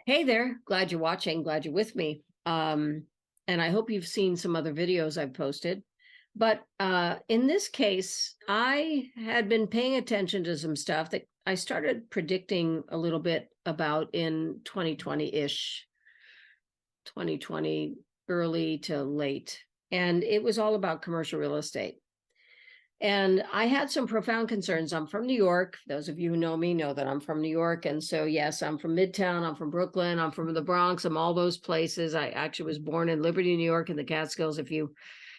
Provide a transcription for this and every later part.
Hey there, glad you're watching, glad you're with me. And I hope you've seen some other videos I've posted. But in this case, I had been paying attention to some stuff that I started predicting a little bit about in 2020-ish, 2020, early to late. And it was all about commercial real estate. And I had some profound concerns. I'm from New York. Those of you who know me know that I'm from New York. And so, yes, I'm from Midtown. I'm from Brooklyn. I'm from the Bronx. I'm all those places. I actually was born in Liberty, New York, in the Catskills, if you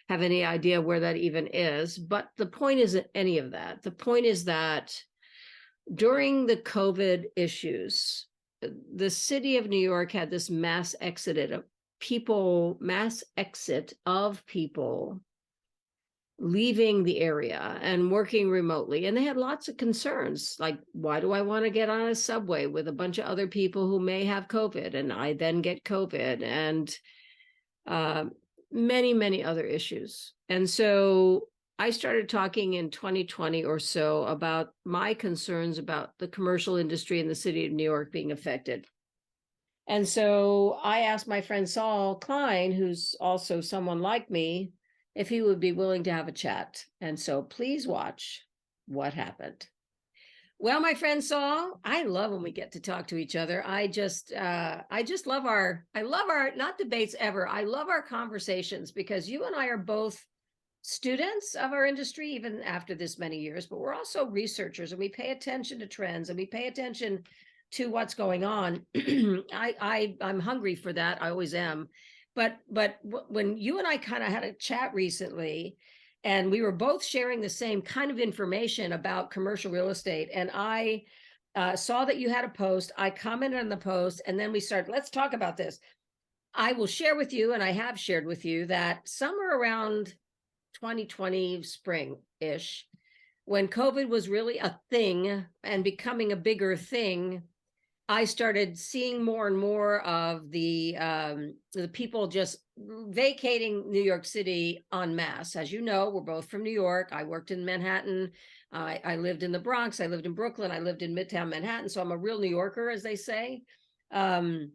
have any idea where that even is. But the point isn't any of that. The point is that during the COVID issues, the city of New York had this mass exit of people leaving the area and working remotely. And they had lots of concerns like, why do I want to get on a subway with a bunch of other people who may have COVID and I then get COVID, and many, many other issues. And so I started talking in 2020 or so about my concerns about the commercial industry in the city of New York being affected. And so I asked my friend Saul Klein, who's also someone like me, if he would be willing to have a chat. And so please watch what happened. Well, my friend Saul, I love when we get to talk to each other. I just love I love our, not debates ever. I love our conversations because you and I are both students of our industry, even after this many years, but we're also researchers and we pay attention to trends and we pay attention to what's going on. I'm hungry for that. I always am. But when you and I kind of had a chat recently, and we were both sharing the same kind of information about commercial real estate, and I saw that you had a post. I commented on the post, and then we started. Let's talk about this. I will share with you, and I have shared with you that somewhere around 2020 spring-ish, when COVID was really a thing and becoming a bigger thing, I started seeing more and more of the people just vacating New York City en masse. As you know, we're both from New York. I worked in Manhattan. I lived in the Bronx. I lived in Brooklyn. I lived in Midtown Manhattan. So I'm a real New Yorker, as they say. And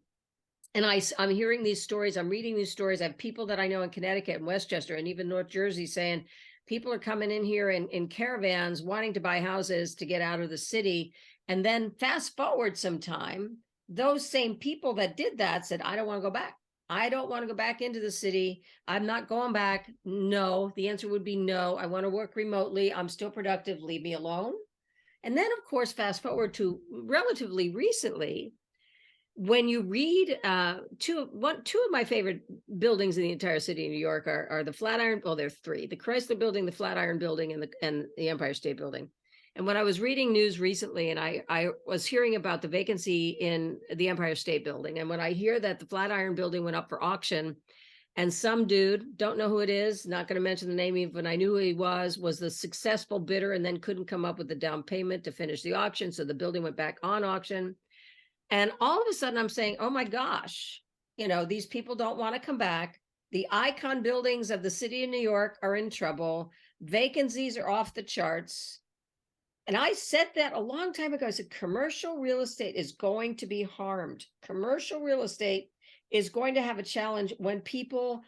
I'm hearing these stories. I'm reading these stories. I have people that I know in Connecticut and Westchester and even North Jersey saying people are coming in here in caravans wanting to buy houses to get out of the city. And then fast forward some time, those same people that did that said, I don't want to go back. I don't want to go back into the city. I'm not going back. No, the answer would be no. I want to work remotely. I'm still productive. Leave me alone. And then, of course, fast forward to relatively recently, when you read two of my favorite buildings in the entire city of New York are the Flatiron. Well, there are three: the Chrysler Building, the Flatiron Building, and the Empire State Building. And when I was reading news recently, and I was hearing about the vacancy in the Empire State Building, and when I hear that the Flatiron Building went up for auction, and some dude, don't know who it is, not going to mention the name, even I knew who he was the successful bidder, and then couldn't come up with the down payment to finish the auction, so the building went back on auction. And all of a sudden I'm saying, oh my gosh, these people don't want to come back. The icon buildings of the city of New York are in trouble. Vacancies are off the charts. And I said that a long time ago. I said, commercial real estate is going to be harmed. Commercial real estate is going to have a challenge when people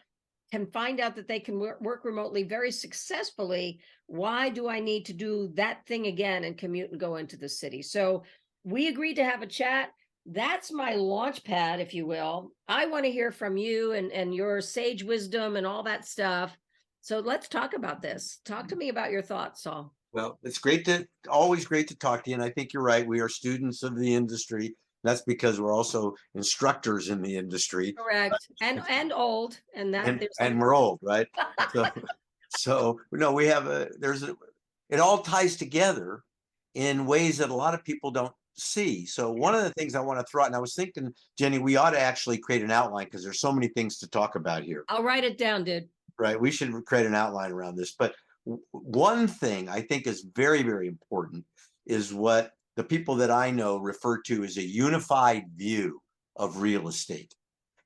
can find out that they can work remotely very successfully. Why do I need to do that thing again and commute and go into the city? So we agreed to have a chat. That's my launch pad, if you will. I want to hear from you and your sage wisdom and all that stuff. So let's talk about this. Talk to me about your thoughts, Saul. Well, it's always great to talk to you. And I think you're right. We are students of the industry. That's because we're also instructors in the industry. Correct. And old. And and we're old, right? So no, we have it all ties together in ways that a lot of people don't see. So one of the things I want to throw out, and I was thinking, Jenny, we ought to actually create an outline because there's so many things to talk about here. I'll write it down, dude. Right. We should create an outline around this. But one thing I think is very, very important is what the people that I know refer to as a unified view of real estate.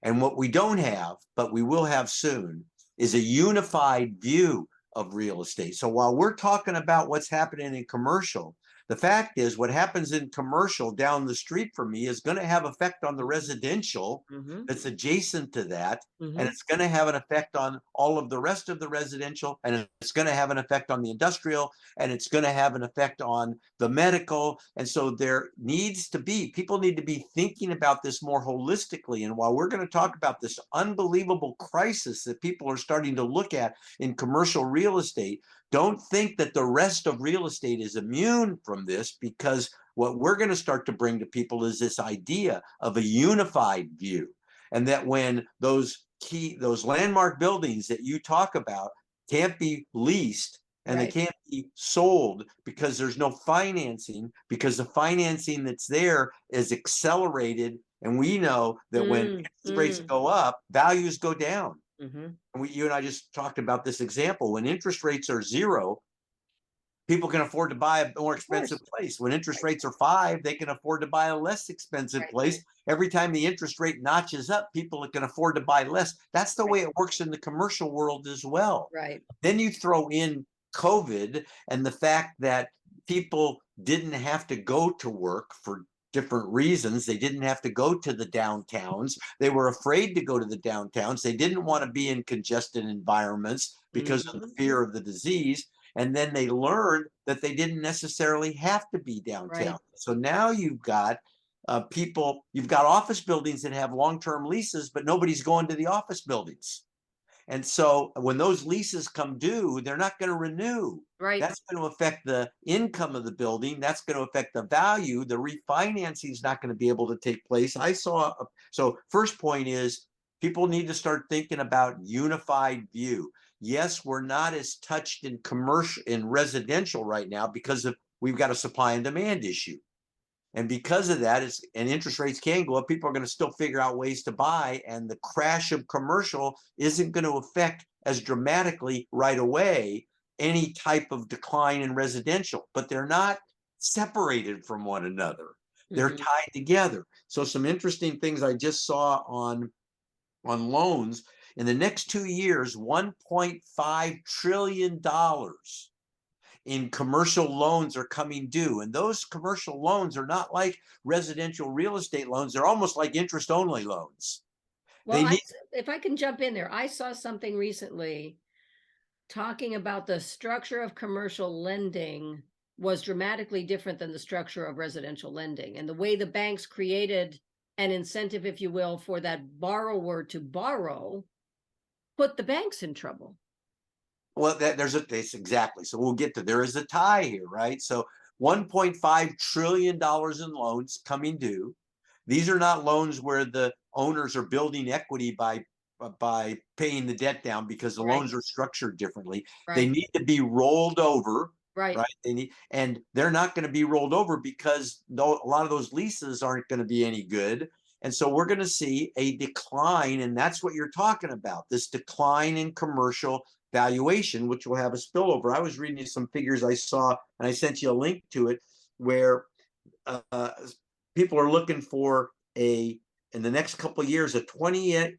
And what we don't have, but we will have soon, is a unified view of real estate. So while we're talking about what's happening in commercial, The fact is, what happens in commercial down the street from me is going to have effect on the residential Mm-hmm. that's adjacent to that. And Mm-hmm. it's going to have an effect on all of the rest of the residential, and it's going to have an effect on the industrial, and it's going to have an effect on the medical. And so there needs to be, people need to be thinking about this more holistically. And while we're going to talk about this unbelievable crisis that people are starting to look at in commercial real estate, don't think that the rest of real estate is immune from this, because what we're going to start to bring to people is this idea of a unified view. And that when those landmark buildings that you talk about can't be leased and they Right. can't be sold because there's no financing, because the financing that's there is accelerated. And we know that when interest rates go up, values go down. Mm-hmm. And you and I just talked about this example. When interest rates are zero, people can afford to buy a more Of expensive course. place. When interest rates are 5, they can afford to buy a less expensive Right. place. Every time the interest rate notches up, people can afford to buy less. That's the Right. way it works in the commercial world as well. Right. Then you throw in COVID and the fact that people didn't have to go to work for different reasons. They didn't have to go to the downtowns. They were afraid to go to the downtowns. They didn't want to be in congested environments because of the Mm-hmm. fear of the disease. And then they learned that they didn't necessarily have to be downtown. Right. So now you've got you've got office buildings that have long-term leases, but nobody's going to the office buildings. And so when those leases come due, they're not going to renew. Right. That's going to affect the income of the building. That's going to affect the value. The refinancing is not going to be able to take place. So first point is, people need to start thinking about unified view. Yes, we're not as touched in commercial, in residential right now because we've got a supply and demand issue. And because of that, and interest rates can go up, people are going to still figure out ways to buy. And the crash of commercial isn't going to affect as dramatically right away any type of decline in residential, but they're not separated from one another. They're Mm-hmm. tied together. So some interesting things I just saw on loans. In the next 2 years, $1.5 trillion in commercial loans are coming due. And those commercial loans are not like residential real estate loans. They're almost like interest only loans. Well, They need, if I can jump in there, I saw something recently talking about the structure of commercial lending was dramatically different than the structure of residential lending. And the way the banks created an incentive, if you will, for that borrower to borrow put the banks in trouble. well, that's exactly. So we'll get to, there is a tie here, right? So $1.5 trillion in loans coming due. These are not loans where the owners are building equity by paying the debt down, because the Right. loans are structured differently. They Right. need to be rolled over, Right. right? And they're not going to be rolled over because a lot of those leases aren't going to be any good. And so we're going to see a decline, and that's what you're talking about, this decline in commercial valuation, which will have a spillover. I was reading some figures I saw, and I sent you a link to it, where uh, people are looking for in the next couple of years, a 28%,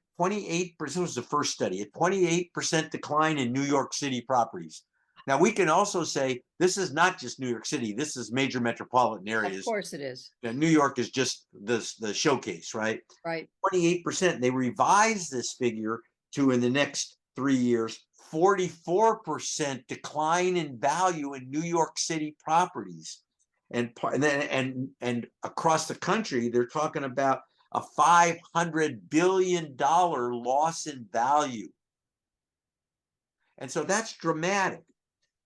this was the first study, a 28% decline in New York City properties. Now, we can also say this is not just New York City, this is major metropolitan Of areas. course it is. New York is just the showcase, right? Right. 28%. They revised this figure to, in the next 3 years, 44% decline in value in New York City properties. And across the country, they're talking about a $500 billion loss in value. And so that's dramatic.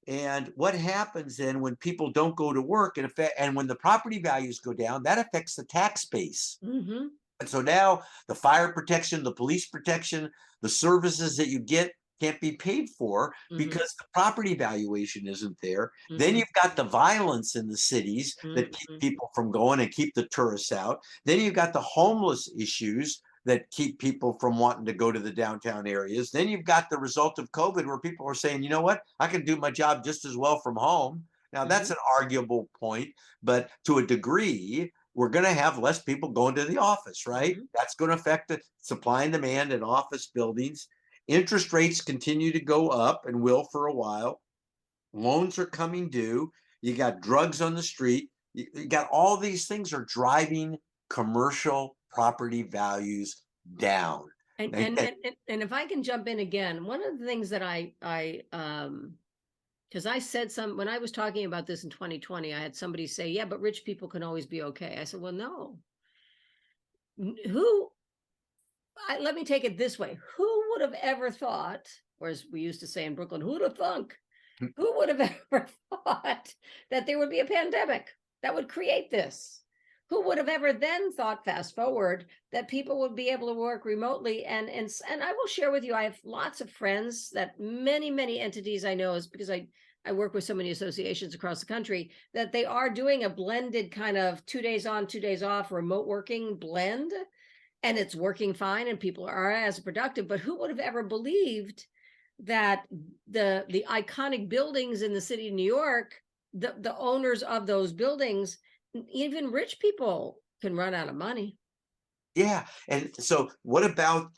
And what happens then when people don't go to work, and when the property values go down, that affects the tax base. Mm-hmm. And so now the fire protection, the police protection, the services that you get can't be paid for because the property valuation isn't there. Then you've got the violence in the cities that keep people from going and keep the tourists out. Then you've got the homeless issues that keep people from wanting to go to the downtown areas. Then you've got the result of COVID, where people are saying, you know what, I can do my job just as well from home. Now, that's an arguable point, but to a degree, we're going to have less people going to the office, right? That's going to affect the supply and demand in office buildings. Interest rates continue to go up and will for a while. Loans are coming due. you got drugs on the street, you got all these things are driving commercial property values down. And, Like and, that- and, and and if I can jump in again, one of the things that because I said when I was talking about this in 2020, I had somebody say, yeah, but rich people can always be okay. I said, well, no. Who, let me take it this way. Who would have ever thought, or as we used to say in Brooklyn, who'd have thunk? Who would have ever thought that there would be a pandemic that would create this? Who would have ever then thought, fast forward, that people would be able to work remotely? And I will share with you, I have lots of friends that many entities I know, is because I work with so many associations across the country, that they are doing a blended kind of 2 days on, 2 days off remote working blend, and it's working fine and people are as productive. But who would have ever believed that the iconic buildings in the city of New York, the owners of those buildings, even rich people can run out of money? yeah. And so what about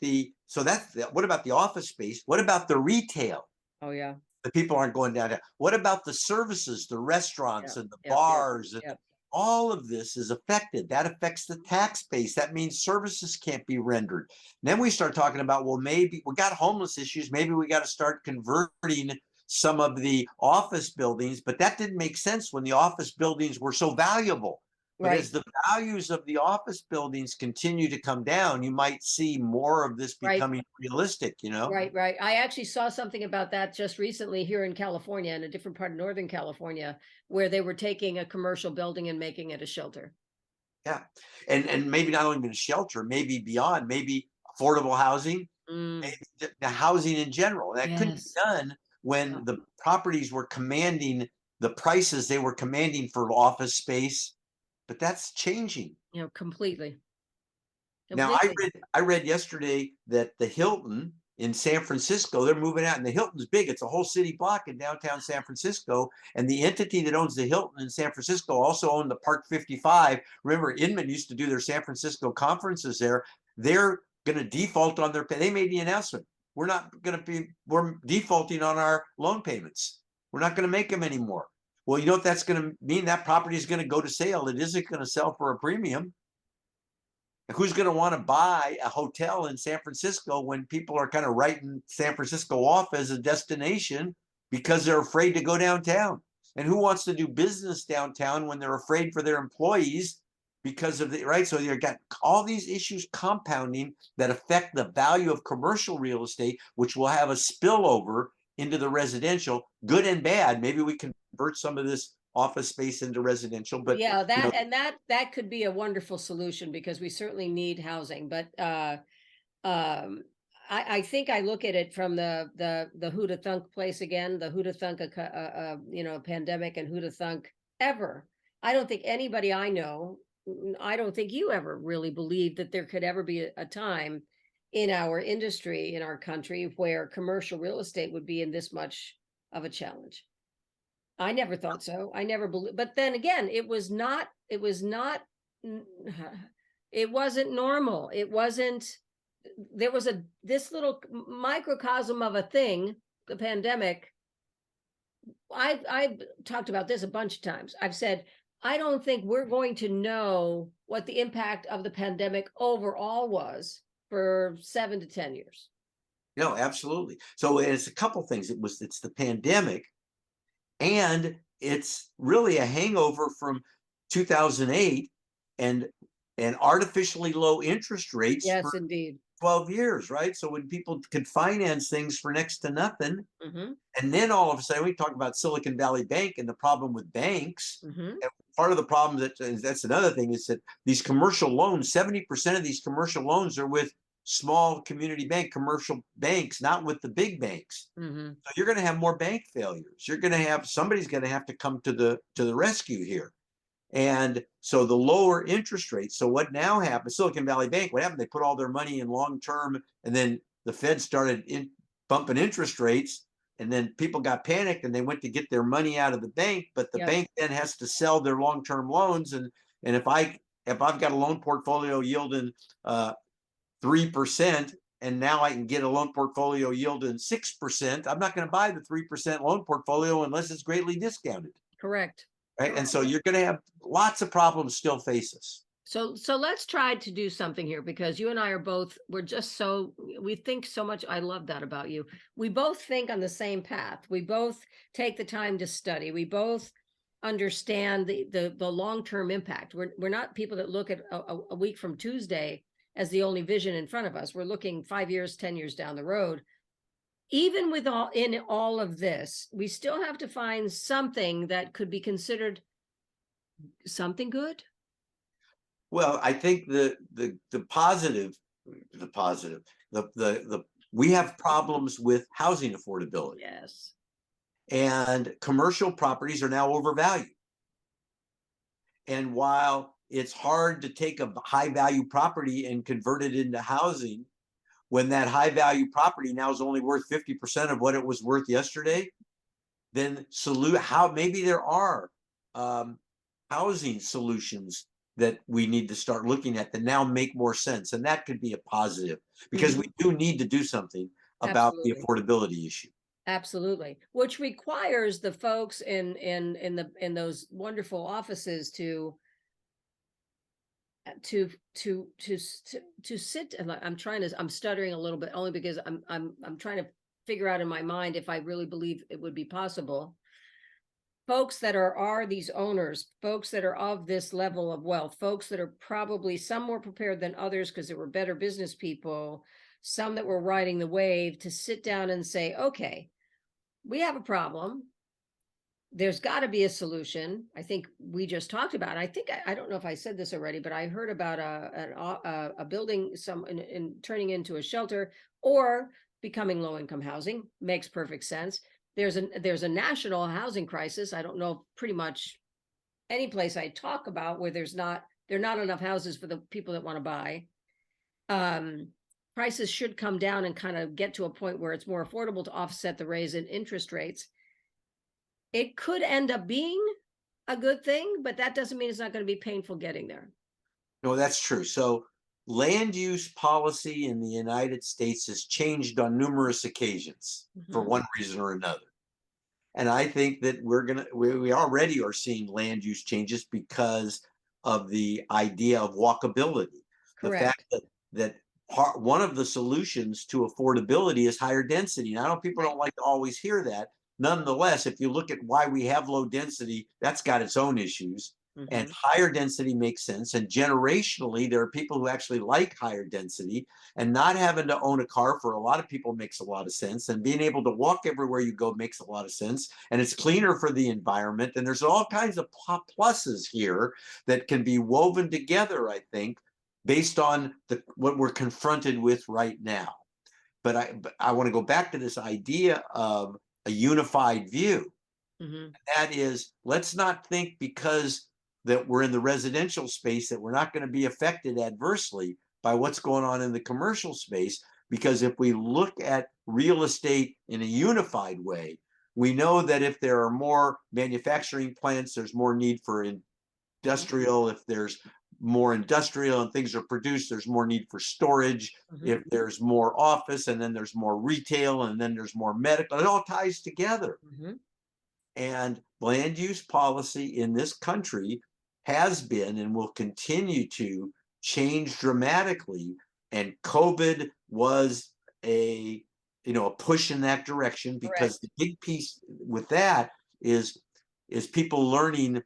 what about the office space? What about the retail? Oh yeah. The people aren't going down there. What about the services, the restaurants Yep, and the yep, bars? And yep. all of this is affected. That affects the tax base. That means services can't be rendered. Then we start talking about, well, maybe we got homeless issues. Maybe we got to start converting some of the office buildings, but that didn't make sense when the office buildings were so valuable. But Right. as the values of the office buildings continue to come down, you might see more of this Right. becoming realistic, you know? Right. I actually saw something about that just recently here in California, in a different part of Northern California, where they were taking a commercial building and making it a shelter. Yeah. And maybe not only been a shelter, maybe beyond, maybe affordable housing, Mm, maybe the housing in general. That couldn't be yes. done Yeah. when the properties were commanding the prices they were commanding for office space, but that's changing. Completely. Now Completely. I read yesterday that the Hilton in San Francisco, they're moving out, and the Hilton's big. It's a whole city block in downtown San Francisco. And the entity that owns the Hilton in San Francisco also owned the Park 55. Remember, Inman used to do their San Francisco conferences there. They're going to default on their pay. They made the announcement. We're defaulting on our loan payments. We're not going to make them anymore. Well, you know what that's going to mean? That property is going to go to sale. It isn't going to sell for a premium. Who's going to want to buy a hotel in San Francisco when people are kind of writing San Francisco off as a destination because they're afraid to go downtown? And who wants to do business downtown when they're afraid for their employees because of the right? So you've got all these issues compounding that affect the value of commercial real estate, which will have a spillover into the residential, good and bad. Maybe we convert some of this office space into residential, but Yeah, you know, that could be a wonderful solution, because we certainly need housing. But um I think I look at it from the who'da thunk place again, the who'da thunk pandemic, and who'da thunk ever. I don't think anybody I know, I don't think you ever really believed that there could ever be a time in our industry, in our country, where commercial real estate would be in this much of a challenge. I never thought so. I never believed. But then again, it wasn't normal. It wasn't, there was this little microcosm of a thing, the pandemic. I've talked about this a bunch of times. I've said, I don't think we're going to know what the impact of the pandemic overall was for 7 to 10 years. no, absolutely. So it's a couple things. It's the pandemic, and it's really a hangover from 2008 and artificially low interest rates for Yes, indeed. 12 years, right? So when people could finance things for next to nothing, Hmm. and then all of a sudden we talk about Silicon Valley Bank and the problem with banks. Hmm. And part of the problem that's another thing is that these commercial loans, 70% of these commercial loans are with small community bank commercial banks, not with the big banks. Hmm. So you're going to have more bank failures. You're going to have somebody's going to have to come to the rescue here. And so the lower interest rates. So what now happens? Silicon Valley Bank, what happened? They put all their money in long term, and then the Fed started bumping interest rates, and then people got panicked and they went to get their money out of the bank. But the Yep. bank then has to sell their long term loans, and if I've got a loan portfolio yielding 3%, and now I can get a loan portfolio yielding 6%, I'm not going to buy the 3% loan portfolio unless it's greatly discounted. Correct. right? And so you're going to have lots of problems still face us. So let's try to do something here, because you and I are both, we think so much. I love that about you. We both think on the same path. We both take the time to study. We both understand the long-term impact. We're not people that look at a week from Tuesday as the only vision in front of us. We're looking 5 years, 10 years down the road. Even with all of this, we still have to find something that could be considered something good. Well, I think we have problems with housing affordability. Yes. And commercial properties are now overvalued. And while it's hard to take a high value property and convert it into housing, when that high value property now is only worth 50% of what it was worth yesterday, then maybe there are housing solutions that we need to start looking at that now make more sense. And that could be a positive, because we do need to do something about the affordability issue. Absolutely, which requires the folks in those wonderful offices to sit. And I'm stuttering a little bit, only because I'm trying to figure out in my mind if I really believe it would be possible. Folks that are these owners, folks that are of this level of wealth, folks that are probably some more prepared than others because there were better business people, some that were riding the wave, to sit down and say, okay, we have a problem. There's got to be a solution. I think we just talked about it. I don't know if I said this already, but I heard about a building in turning into a shelter or becoming low-income housing. Makes perfect sense. There's a national housing crisis. I don't know pretty much any place I talk about where there are not enough houses for the people that want to buy. Prices should come down and kind of get to a point where it's more affordable to offset the raise in interest rates. It could end up being a good thing, but that doesn't mean it's not going to be painful getting there. No, that's true. So land use policy in the United States has changed on numerous occasions for one reason or another. And I think that we already are seeing land use changes because of the idea of walkability. Correct. The fact that one of the solutions to affordability is higher density. Now, I know people don't like to always hear that. Nonetheless, if you look at why we have low density, that's got its own issues. And higher density makes sense. And generationally, there are people who actually like higher density, and not having to own a car for a lot of people makes a lot of sense. And being able to walk everywhere you go makes a lot of sense. And it's cleaner for the environment. And there's all kinds of pluses here that can be woven together, I think, based on what we're confronted with right now. But I want to go back to this idea of a unified view. That is, let's not think because that we're in the residential space that we're not going to be affected adversely by what's going on in the commercial space. Because if we look at real estate in a unified way, we know that if there are more manufacturing plants, there's more need for industrial. If there's more industrial and things are produced, there's more need for storage. If there's more office, and then there's more retail, and then there's more medical, it all ties together. And land use policy in this country has been and will continue to change dramatically. And COVID was a push in that direction, because the big piece with that is people learning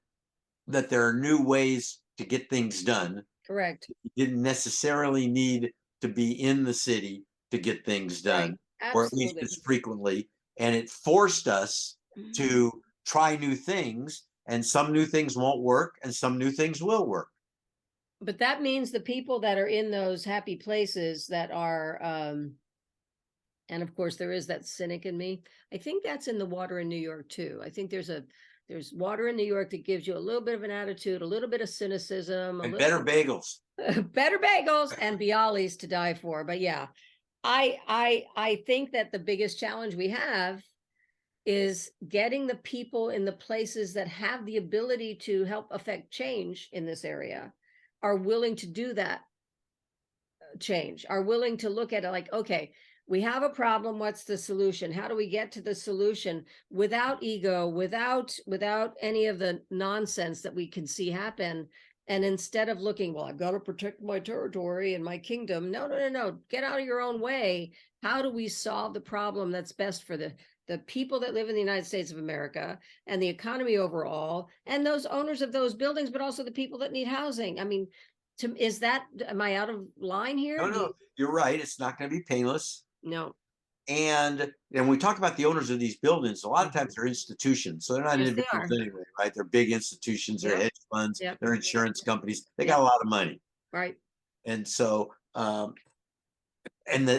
that there are new ways to get things done. Correct. You didn't necessarily need to be in the city to get things done, or at least as frequently. And it forced us to try new things, and some new things won't work and some new things will work. But that means the people that are in those happy places that are, and of course there is that cynic in me. I think that's in the water in New York too. I think there's water in New York that gives you a little bit of an attitude, a little bit of cynicism, and better bagels, better bagels, and Bialys to die for. But yeah, I think that the biggest challenge we have is getting the people in the places that have the ability to help affect change in this area are willing to do that change, are willing to look at it like, okay, We have a problem. What's the solution? How do we get to the solution without ego, without any of the nonsense that we can see happen? And instead of looking, well, I've got to protect my territory and my kingdom. No, no, no, no. Get out of your own way. How do we solve the problem that's best for the people that live in the United States of America and the economy overall, and those owners of those buildings, but also the people that need housing? I mean, am I out of line here? No, no, you're right. It's not going to be painless. No. And when we talk about the owners of these buildings, a lot of times they're institutions. So they're not Yes, they individuals are. anyway, right? They're big institutions, they're Yep. hedge funds, Yep. they're insurance companies. They Yep. got a lot of money. Right. And so and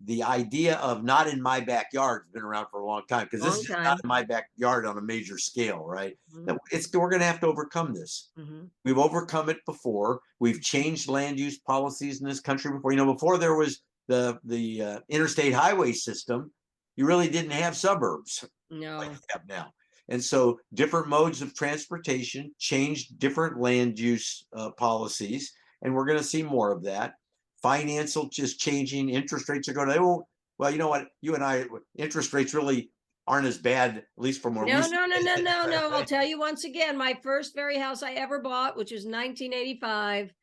the idea of not in my backyard has been around for a long time, because this Long is not time. in my backyard on a major scale, right? Mhm. We're going to have to overcome this. Mhm. We've overcome it before. We've changed land use policies in this country before. Before there was the interstate highway system, you really didn't have suburbs like No. we have now. And so different modes of transportation changed different land use policies, and we're going to see more of that. Financial just changing. Interest rates are going to, they won't, well, you know what? You and I, interest rates really aren't as bad, at least from where we No, sit. no, no, no, no, no. I'll tell you once again, my first very house I ever bought, which was 1985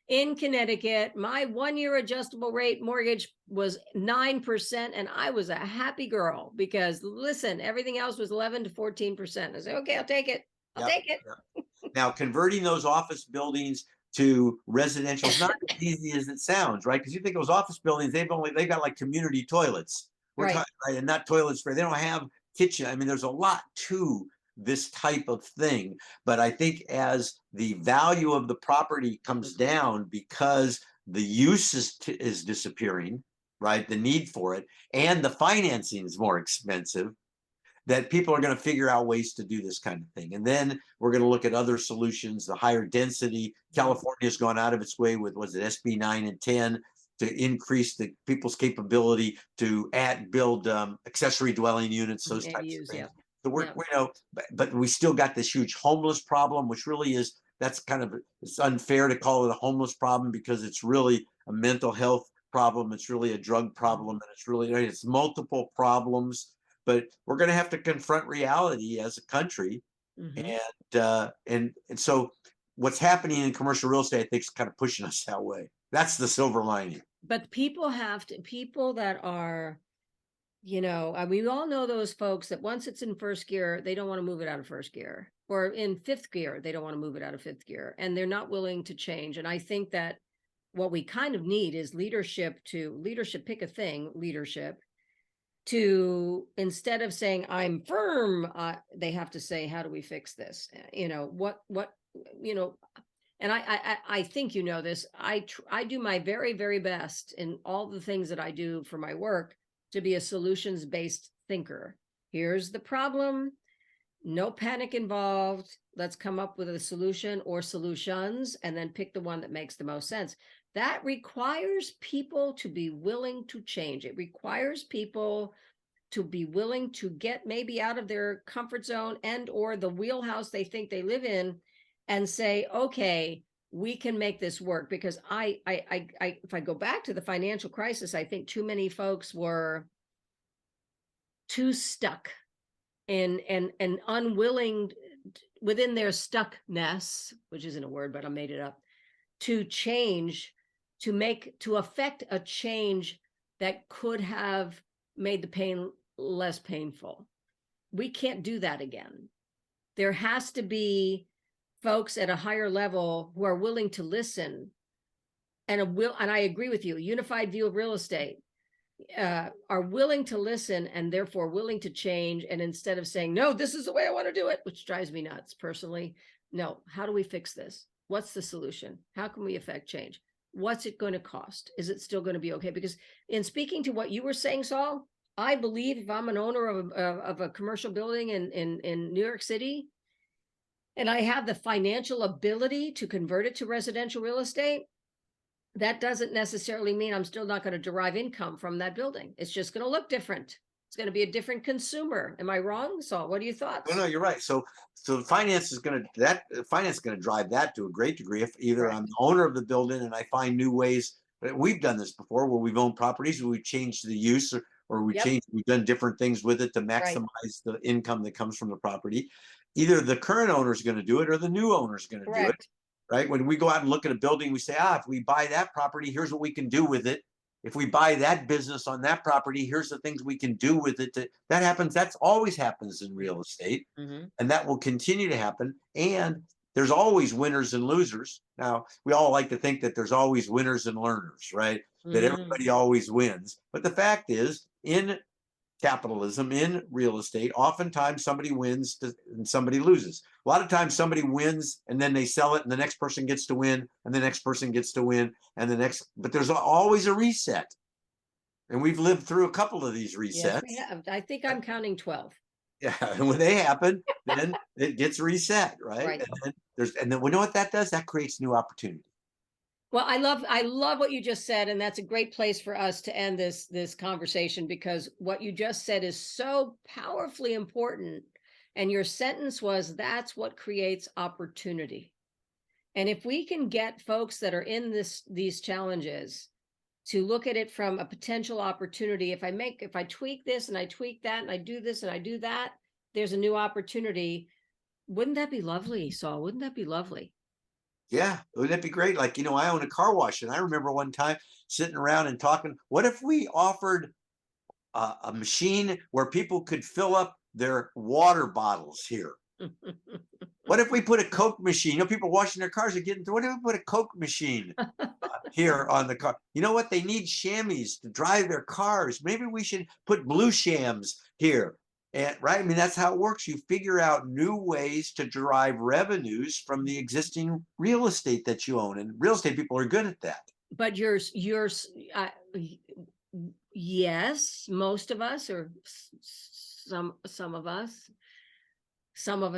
in Connecticut, my 1-year adjustable rate mortgage was 9%, and I was a happy girl because, listen, everything else was 11 to 14%. I said, okay, I'll take it. I'll Yep, take it. yep. Now, converting those office buildings to residential is not as easy as it sounds, right? Because you think those office buildings, they've got like community toilets. We're Right. talking, right, and not toilets for, they don't have kitchen. I mean, there's a lot to this type of thing. But I think as the value of the property comes down because the use is disappearing, right? The need for it, and the financing is more expensive, that people are going to figure out ways to do this kind of thing. And then we're going to look at other solutions, the higher density. California has gone out of its way with, was it SB 9 and 10, to increase the people's capability to build accessory dwelling units, those types of things. Yeah. So but we still got this huge homeless problem, which really is, that's kind of, it's unfair to call it a homeless problem because it's really a mental health problem. It's really a drug problem, and it's multiple problems. But we're going to have to confront reality as a country. And so what's happening in commercial real estate, I think, is kind of pushing us that way. That's the silver lining. But people that are, we all know those folks that once it's in first gear, they don't want to move it out of first gear, or in fifth gear, they don't want to move it out of fifth gear, and they're not willing to change. And I think that what we kind of need is leadership, pick a thing, leadership, to, instead of saying I'm firm, they have to say, how do we fix this? And I think this. I do my very, very best in all the things that I do for my work to be a solutions-based thinker. Here's the problem. No panic involved. Let's come up with a solution or solutions, and then pick the one that makes the most sense. That requires people to be willing to change. It requires people to be willing to get maybe out of their comfort zone and or the wheelhouse they think they live in, and say, okay, we can make this work. Because if I go back to the financial crisis, I think too many folks were too stuck and unwilling within their stuckness, which isn't a word, but I made it up, to change, to affect a change that could have made the pain less painful. We can't do that again. There has to be folks at a higher level who are willing to listen, and I agree with you, a unified view of real estate, are willing to listen and therefore willing to change. And instead of saying, no, this is the way I want to do it, which drives me nuts personally. No, how do we fix this? What's the solution? How can we affect change? What's it going to cost? Is it still going to be okay? Because in speaking to what you were saying, Saul, I believe if I'm an owner of a commercial building in New York City, and I have the financial ability to convert it to residential real estate, that doesn't necessarily mean I'm still not going to derive income from that building. It's just going to look different. It's going to be a different consumer. Am I wrong, Saul? What are your thoughts? No, you're right. So finance is going to drive that to a great degree. If either I'm the owner of the building and I find new ways we've done this before where we've owned properties, where we've changed the use, or Yep. we've done different things with it to Right. maximize the income that comes from the property. Either the current owner is going to do it or the new owner is going to do it. Correct. Right? When we go out and look at a building, we say, if we buy that property, here's what we can do with it. If we buy that business on that property, here's the things we can do with it. That happens. That's always happens in real estate. Mm-hmm. And that will continue to happen. And there's always winners and losers. Now, we all like to think that there's always winners and learners, right? That everybody always wins. But the fact is, in capitalism, in real estate, oftentimes somebody wins and somebody loses. A lot of times somebody wins and then they sell it and the next person gets to win and the next person gets to win and the next, but there's always a reset. And we've lived through a couple of these resets. Yes, we have. I think I'm counting 12. Yeah, and when they happen, then it gets reset, right? Right. And then we know what that does? That creates new opportunity. Well, I love what you just said, and that's a great place for us to end this conversation, because what you just said is so powerfully important. And your sentence was, that's what creates opportunity. And if we can get folks that are in these challenges to look at it from a potential opportunity, if I tweak this and I tweak that and I do this and I do that, there's a new opportunity. Wouldn't that be lovely, Saul? Wouldn't that be lovely? Yeah, wouldn't that be great? Like, I own a car wash, and I remember one time sitting around and talking, what if we offered a machine where people could fill up their water bottles here? What if we put a Coke machine? People washing their cars are getting through. What if we put a Coke machine here on the car? You know what? They need chamois to drive their cars. Maybe we should put blue shams here. And right, I mean, that's how it works. You figure out new ways to derive revenues from the existing real estate that you own, and real estate people are good at that. But yes, most of us, or some of us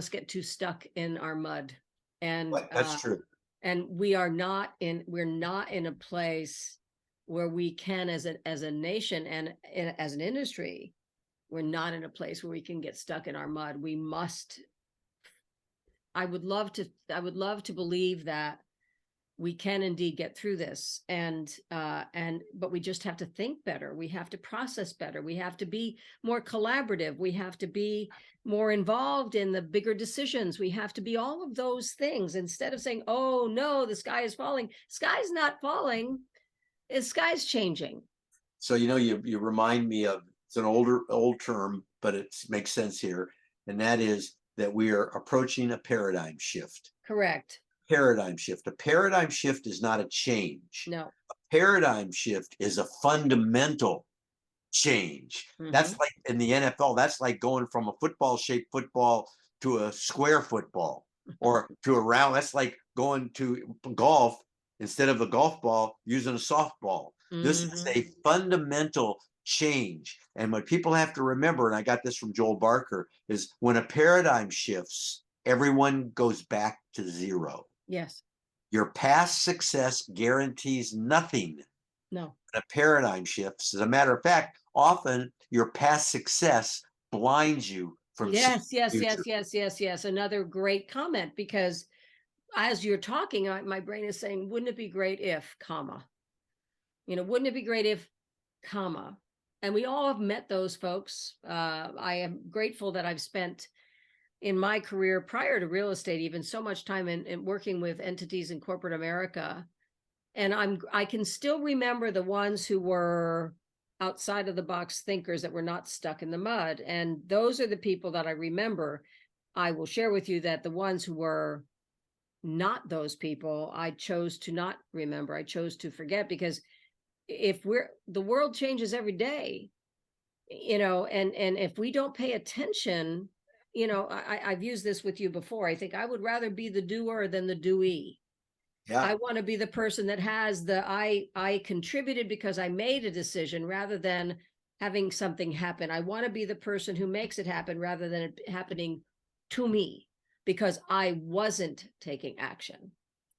get too stuck in our mud, and that's true. And we're not in a place where we can, as a nation and as an industry, we're not in a place where we can get stuck in our mud. We must. I would love to believe that we can indeed get through this, but we just have to think better. We have to process better. We have to be more collaborative. We have to be more involved in the bigger decisions. We have to be all of those things, instead of saying, oh no, the sky is falling. Sky's not falling. The sky's changing. So, you remind me of, it's an old term, but it makes sense here. And that is that we are approaching a paradigm shift. Correct. Paradigm shift. A paradigm shift is not a change. No. A paradigm shift is a fundamental change. That's like in the NFL, that's like going from a football-shaped football to a square football, or to a round. That's like going to golf, instead of a golf ball, using a softball. This is a fundamental change. And what people have to remember, and I got this from Joel Barker, is when a paradigm shifts, everyone goes back to zero. Yes. Your past success guarantees nothing. No. A paradigm shifts. As a matter of fact, often your past success blinds you from yes. Another great comment, because as you're talking, my brain is saying, wouldn't it be great if, comma, wouldn't it be great if, comma. And we all have met those folks. I am grateful that I've spent in my career prior to real estate even so much time in working with entities in corporate America. And I can still remember the ones who were outside of the box thinkers, that were not stuck in the mud. And those are the people that I remember. I will share with you that the ones who were not those people, I chose to not remember. I chose to forget, because the world changes every day, and if we don't pay attention, I've used this with you before. I think I would rather be the doer than the doee. Yeah. I want to be the person that has I contributed because I made a decision, rather than having something happen. I want to be the person who makes it happen, rather than it happening to me because I wasn't taking action.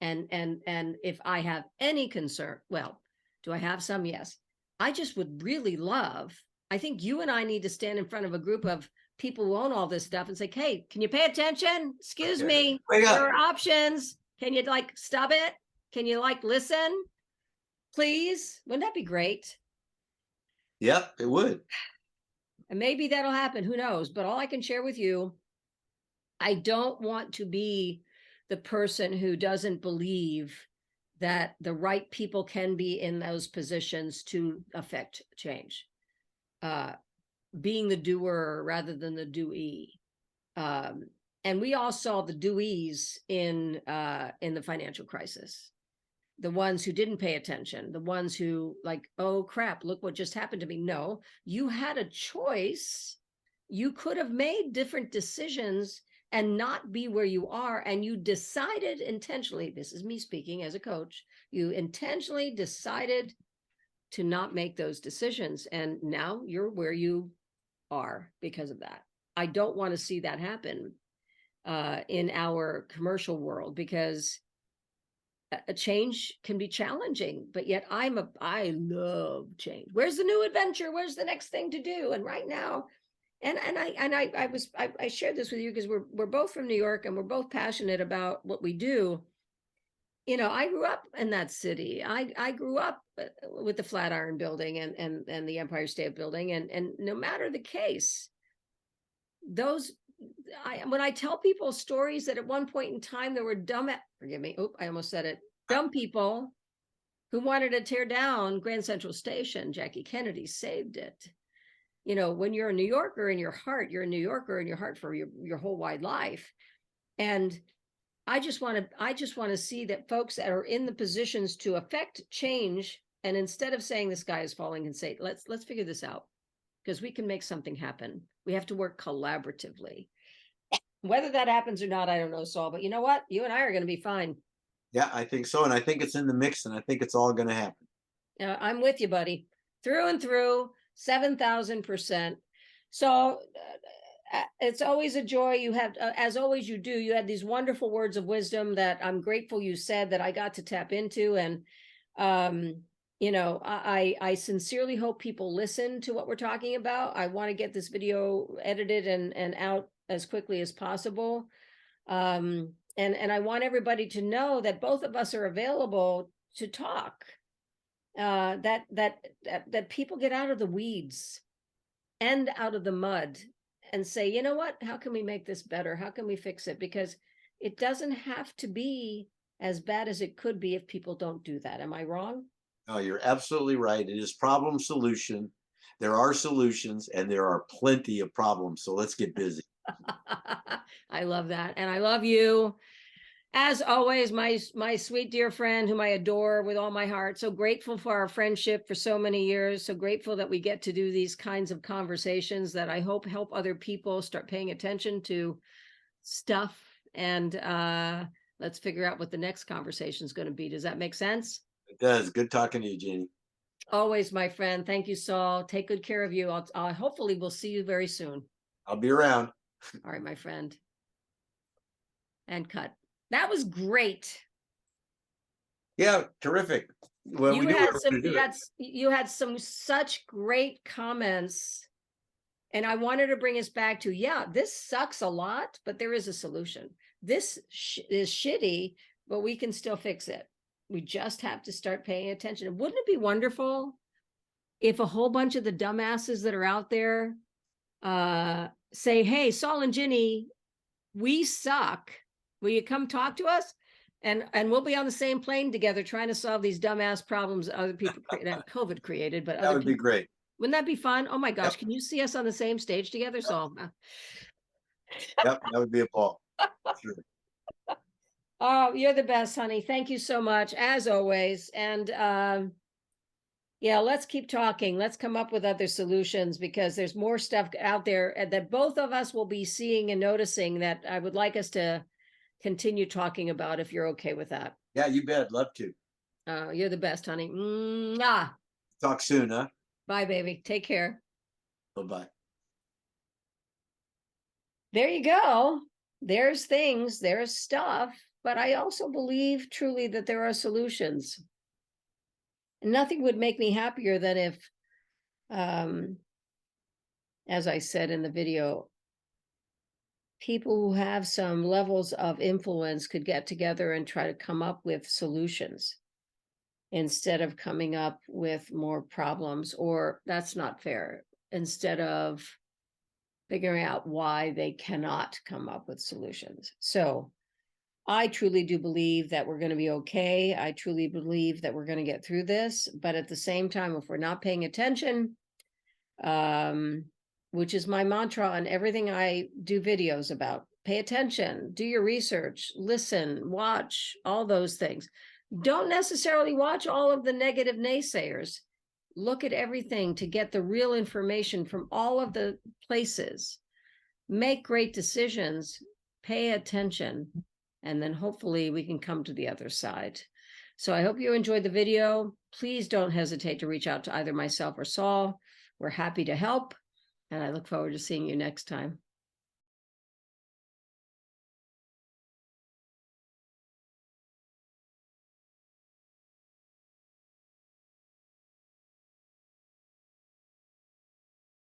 And if I have any concern, well, do I have some? Yes. I just would really love, I think you and I need to stand in front of a group of people who own all this stuff and say, hey, can you pay attention? Excuse me, there are options. Can you stop it? Can you listen? Please, wouldn't that be great? Yep, it would. And maybe that'll happen, who knows? But all I can share with you, I don't want to be the person who doesn't believe that the right people can be in those positions to affect change. Being the doer rather than the doee. And we all saw the doees in the financial crisis. The ones who didn't pay attention, the ones who like, oh crap, look what just happened to me. No, you had a choice. You could have made different decisions and not be where you are. And you decided intentionally, this is me speaking as a coach, you intentionally decided to not make those decisions. And now you're where you are because of that. I don't want to see that happen in our commercial world, because a change can be challenging, but yet I love change. Where's the new adventure? Where's the next thing to do? And right now, I shared this with you because we're both from New York and we're both passionate about what we do. You know, I grew up in that city. I grew up with the Flatiron Building and the Empire State Building, and no matter the case, those when I tell people stories that at one point in time there were forgive me, I almost said it, dumb people who wanted to tear down Grand Central Station. Jackie Kennedy saved it. You know, when you're a New Yorker in your heart, you're a New Yorker in your heart for your whole wide life. And I just want to see that folks that are in the positions to affect change, and instead of saying the sky is falling, and say, let's figure this out, because we can make something happen. We have to work collaboratively. Whether that happens or not, I don't know, Saul, but you know what? You and I are going to be fine. Yeah, I think so. And I think it's in the mix, and I think it's all going to happen. I'm with you, buddy. Through and through, 7,000%. So it's always a joy. You have, as always, you had these wonderful words of wisdom that I'm grateful you said that I got to tap into. And, you know, I sincerely hope people listen to what we're talking about. I want to get this video edited and out as quickly as possible. And I want everybody to know that both of us are available to talk. That people get out of the weeds and out of the mud and say, you know what, how can we make this better? How can we fix it? Because it doesn't have to be as bad as it could be if people don't do that. Am I wrong? Oh, you're absolutely right. It is problem solution. There are solutions and there are plenty of problems. So let's get busy. I love that. And I love you. As always, my sweet dear friend whom I adore with all my heart. So grateful for our friendship for so many years. So grateful that we get to do these kinds of conversations that I hope help other people start paying attention to stuff. And let's figure out what the next conversation is going to be. Does that make sense? It does. Good talking to you, Jeannie. Always, my friend. Thank you, Saul. Take good care of you. Hopefully we'll see you very soon. I'll be around. All right, my friend. And cut. That was great. Yeah, terrific. Well, you had some such great comments, and I wanted to bring us back to, yeah, this sucks a lot, but there is a solution. This is shitty, but we can still fix it. We just have to start paying attention. Wouldn't it be wonderful if a whole bunch of the dumbasses that are out there say, hey, Saul and Ginny, we suck. Will you come talk to us? And we'll be on the same plane together trying to solve these dumbass problems other people that COVID created. But that would be great. Wouldn't that be fun? Oh my gosh, yep. Can you see us on the same stage together, yep. Saul? Yep, that would be a ball. Sure. Oh, you're the best, honey. Thank you so much, as always. And yeah, let's keep talking. Let's come up with other solutions, because there's more stuff out there that both of us will be seeing and noticing that I would like us to continue talking about, if you're okay with that. Yeah, you bet. Love to. You're the best, honey. Mwah. Talk soon, huh? Bye, baby. Take care. Bye-bye. There you go. There's things, there's stuff, but I also believe truly that there are solutions. And nothing would make me happier than if, as I said in the video, people who have some levels of influence could get together and try to come up with solutions. instead of coming up with more problems, or that's not fair, instead of figuring out why they cannot come up with solutions. So I truly do believe that we're going to be okay. I truly believe that we're going to get through this. But at the same time, if we're not paying attention, which is my mantra on everything I do videos about, pay attention, do your research, listen, watch, all those things. Don't necessarily watch all of the negative naysayers. Look at everything to get the real information from all of the places. Make great decisions, pay attention, and then hopefully we can come to the other side. So I hope you enjoyed the video. Please don't hesitate to reach out to either myself or Saul. We're happy to help, and I look forward to seeing you next time.